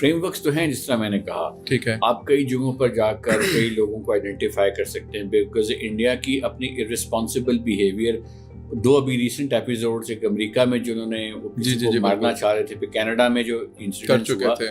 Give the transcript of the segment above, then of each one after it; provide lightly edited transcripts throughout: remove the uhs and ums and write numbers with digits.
Frameworks तो हैं, जिस तरह मैंने कहा। ठीक है। आप कई जगहों पर जाकर कई लोगों को आइडेंटिफाई कर सकते हैं, बिकॉज इंडिया की अपनी इररिस्पॉन्सिबल बिहेवियर, दो अभी रिसेंट एपिसोड्स, एक अमेरिका में जिन्होंने किसी को मारना चाह रहे थे, फिर कनाडा में जो इंसिडेंट हुआ थे,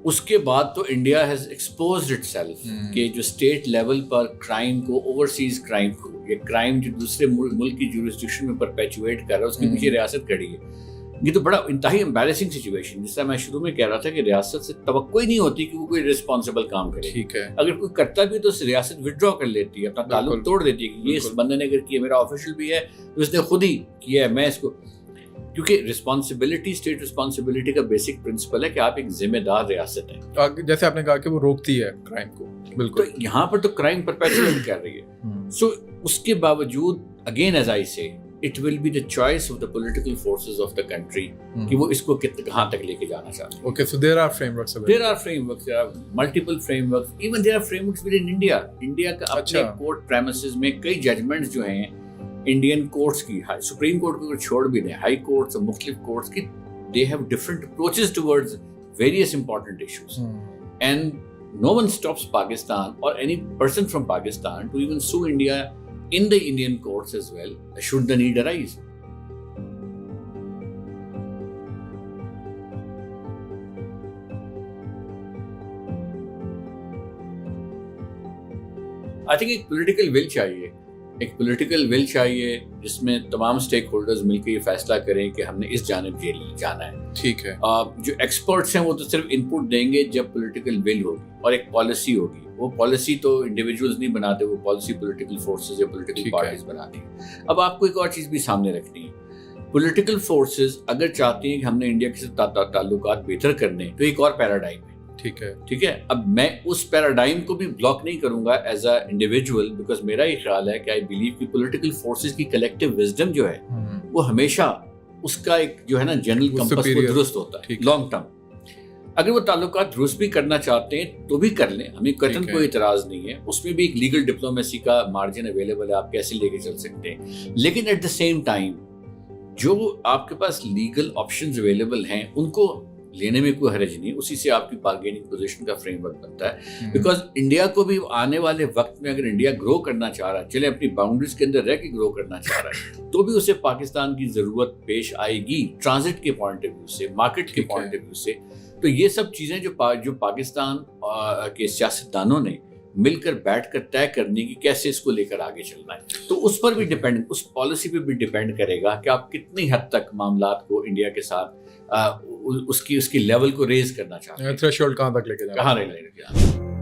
उसके बाद तो इंडिया हैज एक्सपोज्ड इटसेल्फ कि जो स्टेट लेवल पर क्राइम को, ओवरसीज क्राइम को, ये क्राइम जो दूसरे मुल्क की जुरिस्डिक्शन में परपेचुएट कर रहा है, उसके पीछे रियासत खड़ी है। ये तो बड़ा इंतहाई एम्बैरेसिंग सिचुएशन, जिससे मैं शुरू में कह रहा था कि रियासत से तवक्को ही नहीं होती कि वो कोई रिस्पॉन्सिबल काम करे। ठीक है। अगर कोई करता भी तो रियासत विड्रॉ कर लेती है, अपना ताल्लुक तोड़ देती है कि ये इस बंदे ने अगर किया, मेरा ऑफिशियल भी है तो इसने खुद ही किया है, मैं इसको, क्योंकि रिस्पॉन्सिबिलिटी, स्टेट रिस्पॉन्सिबिलिटी का बेसिक प्रिंसिपल है कि आप एक जिम्मेदार रियासत है। जैसे आपने कहा कि वो रोकती है क्राइम को, बिल्कुल, तो यहाँ पर तो क्राइम परपेचुएट कर रही है। सो उसके बावजूद अगेन एज आई से, it will be the choice of the political forces of the country कि वो इसको कहाँ तक लेके जाना चाहते हैं। Okay, so there are frameworks available. There are frameworks, there are multiple frameworks, even there are frameworks within India. India का अपने कोर्ट प्रेमिसेस में कई जजमेंट्स जो हैं इंडियन कोर्ट्स की, सुप्रीम कोर्ट को छोड़ भी दें, हाई कोर्ट्स और मुख्तलिफ कोर्ट्स की, they have different approaches towards various important issues. And no one stops Pakistan or any person from Pakistan to even sue India in the Indian courts as well, should the need arise. I think एक political will चाहिए, एक political will चाहिए जिसमें तमाम stake holders मिलकर ये फैसला करें कि हमने इस जानिब जाना है। ठीक है। जो एक्सपर्ट्स हैं वो तो सिर्फ इनपुट देंगे जब पॉलिटिकल विल होगी और एक पॉलिसी होगी। वो पॉलिसी तो इंडिविजुअल्स नहीं बनाते, वो पॉलिसी पॉलिटिकल फोर्सेस या पॉलिटिकल पार्टीज बनाती हैं। अब आपको एक और चीज़ भी सामने रखनी है, पॉलिटिकल फोर्सेस अगर चाहती हैं कि हमने इंडिया के साथ ताल्लुकात बेहतर करने, तो एक और पैराडाइम है। ठीक है। ठीक है। अब मैं उस पैराडाइम को भी ब्लॉक नहीं करूंगा एज अ इंडिविजुअल, बिकॉज मेरा ये ख्याल है कि आई बिलीव कि पॉलिटिकल फोर्सेस की कलेक्टिव विजडम जो है वो हमेशा उसका एक जो है ना जनरल कंपास वो दुरुस्त होता है लॉन्ग टर्म। अगर वो ताल्लुकात दुरुस्त भी करना चाहते हैं तो भी कर लें, हमें कतन कोई इतराज नहीं है। उसमें भी एक लीगल डिप्लोमेसी का मार्जिन अवेलेबल है, आप कैसे लेके चल सकते हैं। लेकिन एट द सेम टाइम जो आपके पास लीगल ऑप्शंस अवेलेबल हैं उनको लेने में कोई हर्ज नहीं, उसी से आपकी बार्गेनिंग पोजीशन का फ्रेमवर्क बनता है। बिकॉज इंडिया को भी आने वाले वक्त में अगर इंडिया ग्रो करना चाह रहा है, चले अपनी बाउंड्रीज के अंदर रह के ग्रो करना चाह रहा है, तो भी उसे पाकिस्तान की जरूरत पेश आएगी, ट्रांजिट के पॉइंट ऑफ व्यू से, मार्केट के पॉइंट ऑफ व्यू से। तो ये सब चीजें जो पाकिस्तान के सियासतदानों ने मिलकर बैठकर तय करनी कि कैसे इसको लेकर आगे चलना है, तो उस पर भी डिपेंड, उस पॉलिसी पे भी डिपेंड करेगा कि आप कितनी हद तक मामलात को इंडिया के साथ उसकी लेवल को रेज करना चाहते हैं, थ्रेशोल्ड कहाँ तक लेके जाना, कहाँ लेके जाना।